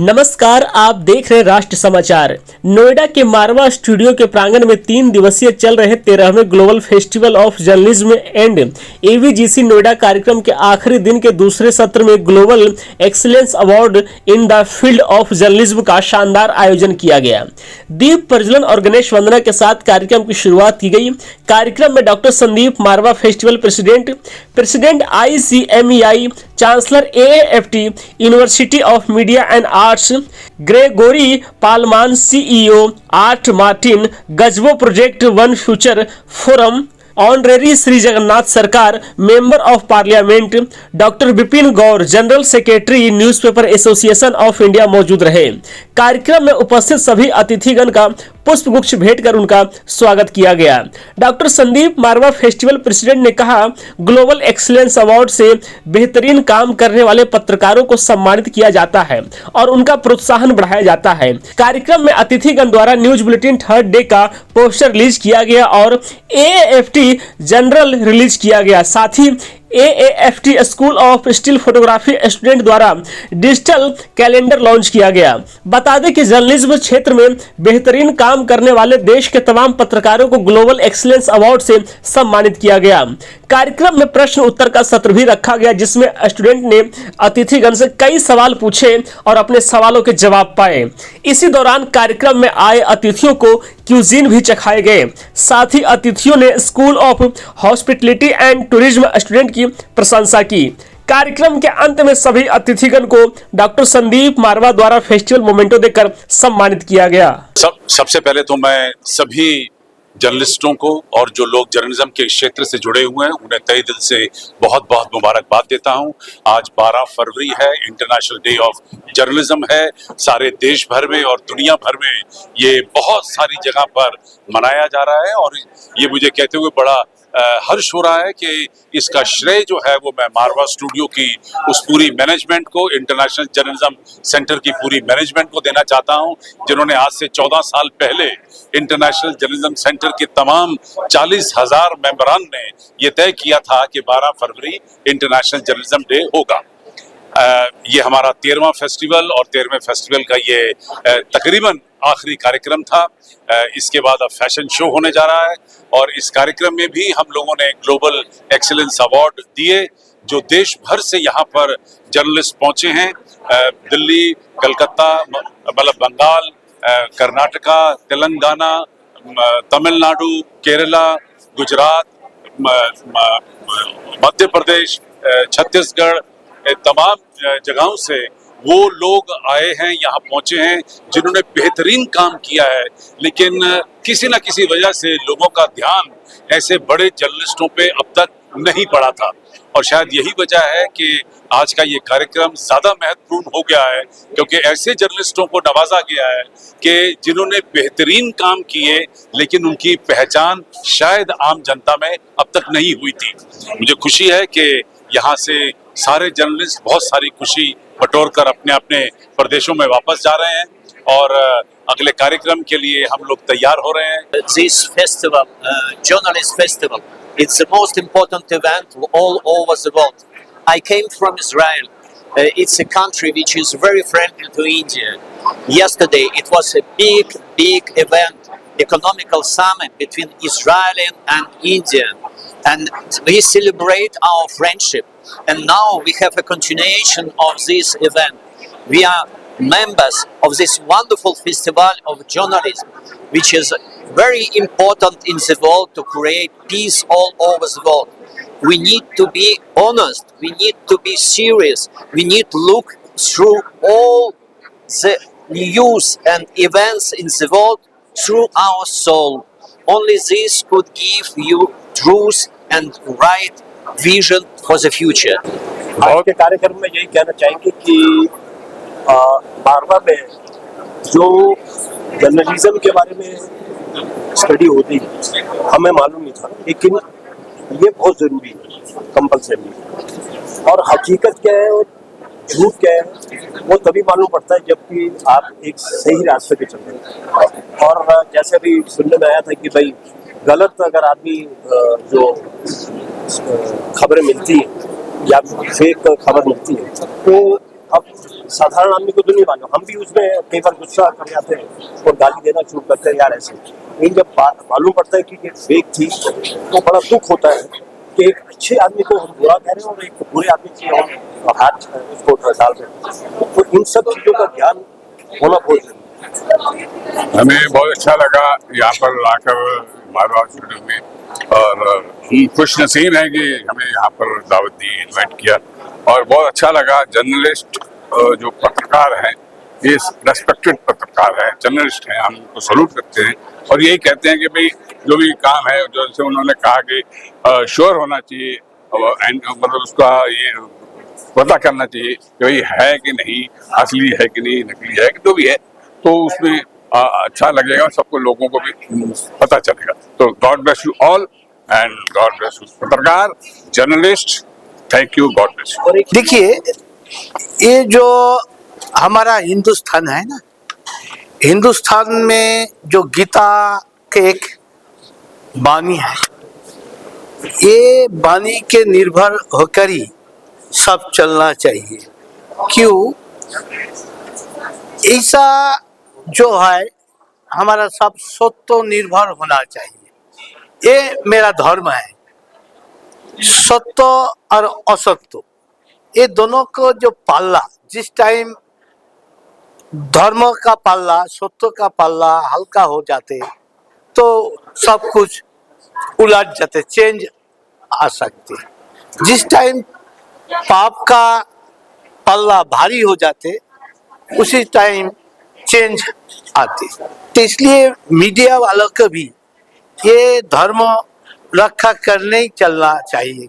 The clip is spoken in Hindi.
नमस्कार, आप देख रहे राष्ट्र समाचार। नोएडा के मारवा स्टूडियो के प्रांगण में 3 दिवसीय चल रहे 13वें global festival of journalism and AVGC Noida कार्यक्रम के आखिरी दिन के दूसरे सत्र में global excellence award in the field of journalism का शानदार आयोजन किया गया। दीप प्रज्वलन और गणेश वंदना के साथ कार्यक्रम की शुरुआत की गई। कार्यक्रम में doctor Sandeep Marwah, festival president ICMEI, chancellor AAFT, university of media and arts Gregory Paulman, CEO Art Martin, गजबो project one future forum honorary Shri Jagannath Sarkar, member of parliament doctor Vipin Gaur, general secretary newspaper association of India मौजूद रहे। कार्यक्रम में उपस्थित सभी अतिथिगण का पुष्पगुच्छ भेंट कर उनका स्वागत किया गया। Doctor Sandeep Marwah, festival president, ने कहा, ग्लोबल एक्सीलेंस अवार्ड से बेहतरीन काम करने वाले पत्रकारों को सम्मानित किया जाता है और उनका प्रोत्साहन बढ़ाया जाता है। कार्यक्रम में अतिथिगण द्वारा न्यूज बुलेटिन थर्ड डे का पोस्टर रिलीज किया गया और AAFT जनरल रिलीज किया गया। साथ ही AAFT school of still photography student द्वारा डिजिटल कैलेंडर लॉन्च किया गया। बता दें कि जर्नलिज्म क्षेत्र में बेहतरीन काम करने वाले देश के तमाम पत्रकारों को ग्लोबल एक्सीलेंस अवार्ड से सम्मानित किया गया। कार्यक्रम में प्रश्न उत्तर का सत्र भी रखा गया, जिसमें स्टूडेंट ने अतिथिगण से कई सवाल पूछे और अपने सवालों के जवाब पाए। इसी दौरान कार्यक्रम में आए अतिथियों को क्यूजीन भी चखाए गए। साथ ही अतिथियों ने school of hospitality and tourism student की प्रशंसा की। कार्यक्रम के अंत में सभी अतिथिगण को डॉक्टर संदीप मारवा द्वारा फेस्टिवल मोमेंटो देकर सम्मानित किया गया। सबसे पहले तो मैं सभी जर्नलिस्टों को और जो लोग जर्नलिज्म के क्षेत्र से जुड़े हुए हैं उन्हें तहे दिल से बहुत बहुत मुबारकबाद देता हूं। आज 12 फरवरी है, इंटरनेशनल डे ऑफ जर्नलिज्म है। सारे देश भर में और दुनिया भर में ये बहुत सारी जगह पर मनाया जा रहा है और ये मुझे कहते हुए बड़ा हर्ष हो रहा है कि इसका श्रेय जो है वो मैं मारवा स्टूडियो की उस पूरी मैनेजमेंट को, इंटरनेशनल जर्नलिज्म सेंटर की पूरी मैनेजमेंट को देना चाहता हूं, जिन्होंने आज से 14 साल पहले इंटरनेशनल जर्नलिज्म सेंटर के तमाम 40,000 मेंबरान ने ये तय किया था कि 12 फरवरी इंटरनेशनल जर्नलिज्म डे होगा। ये हमारा 13वां फेस्टिवल और 13वें फेस्टिवल का ये तकरीबन आखिरी कार्यक्रम था। इसके बाद अब फैशन शो होने जा रहा है और इस कार्यक्रम में भी हम लोगों ने ग्लोबल एक्सीलेंस अवार्ड दिए, जो देश भर से यहाँ पर जर्नलिस्ट पहुंचे हैं। दिल्ली, कलकत्ता, मतलब बंगाल, कर्नाटका, तेलंगाना, तमिलनाडु, केरला, गुजरात, मध्य प्रदेश, छत्तीसगढ़, तमाम जगहों से वो लोग आए हैं, यहाँ पहुंचे हैं, जिन्होंने बेहतरीन काम किया है। लेकिन किसी न किसी वजह से लोगों का ध्यान ऐसे बड़े जर्नलिस्टों पे अब तक नहीं पड़ा था और शायद यही वजह है कि आज का ये कार्यक्रम ज़्यादा महत्वपूर्ण हो गया है, क्योंकि ऐसे जर्नलिस्टों को नवाजा गया है कि जिन्होंने बेहतरीन काम किए लेकिन उनकी पहचान शायद आम जनता में अब तक नहीं हुई थी। मुझे खुशी है कि यहाँ से सारे जर्नलिस्ट बहुत सारी खुशी बटोर कर अपने अपने प्रदेशों में वापस जा रहे हैं और अगले कार्यक्रम के लिए हम लोग तैयार हो रहे हैं। This festival, journalist festival, it's the most important event all over the world. I came from Israel. It's a country which is very friendly to India. Yesterday it was a big event, economical summit between Israel and India, and we celebrate our friendship. And now we have a continuation of this event. We are members of this wonderful festival of journalism, which is very important in the world to create peace all over the world. We need to be honest, we need to be serious, we need to look through all the news and events in the world through our soul. Only this could give you truth and right vision for the future. आज के कार्यक्रम में यही कहना चाहेंगे कि मारवा में जो जर्नलिज्म के बारे में स्टडी होती है हमें मालूम नहीं था, लेकिन ये बहुत ज़रूरी है, कंपलसरी। और हकीकत क्या है और झूठ क्या है वो तभी मालूम पड़ता है जबकि आप एक सही रास्ते पे चल रहे हैं। और जैसे अभी सुनने में आया था कि भाई गलत अगर आदमी जो खबरें मिलती हैं या फेक खबर मिलती है तो अब साधारण आदमी को तो नहीं मालूम, हम भी उसमें कई बार गुस्सा कर जाते हैं और गाली देना शुरू करते हैं यार ऐसे। लेकिन जब मालूम पड़ता है कि ये फेक थी तो बड़ा दुख होता है कि एक अच्छे आदमी को हम बुरा कह रहे हैं और एक बुरे आदमी की हम हाथ उसको डाल रहे हैं। तो इन सब चीजों का ध्यान होना बहुत जरूरी है। हमें बहुत अच्छा लगा यहाँ पर आकर मारवाड़ स्टूडियो में, और हम खुश नसीब हैं कि हमें यहाँ पर दावत दी, इन्वाइट किया, और बहुत अच्छा लगा। जर्नलिस्ट जो पत्रकार हैं, ये रेस्पेक्टेड पत्रकार हैं, जर्नलिस्ट हैं, हम उनको सलूट करते हैं और यही कहते हैं कि भाई जो भी काम है, जैसे उन्होंने कहा कि श्योर होना चाहिए, मतलब उसका ये पता करना चाहिए कि भाई है कि नहीं, असली है कि नहीं, नकली है कि जो भी है, तो उसमें अच्छा लगेगा, सबको लोगों को भी पता चलेगा। तो God bless you all and God bless you पत्रकार, journalist, thank you, God bless you. और एक देखिए, ये जो हमारा हिंदुस्तान है ना, हिंदुस्तान में जो गीता के एक वाणी है, ये वाणी के निर्भर होकर ही सब चलना चाहिए। क्यों? ऐसा जो है हमारा सब सत्य निर्भर होना चाहिए, ये मेरा धर्म है। सत्य और असत्य, ये दोनों को जो पाल्ला, जिस टाइम धर्म का पाल्ला, सत्य का पाल्ला हल्का हो जाते तो सब कुछ उलट जाते, चेंज आ सकते। जिस टाइम पाप का पल्ला भारी हो जाते, उसी टाइम चेंज आते। तो इसलिए मीडिया वालों को भी ये धर्म रक्षा करने ही चलना चाहिए।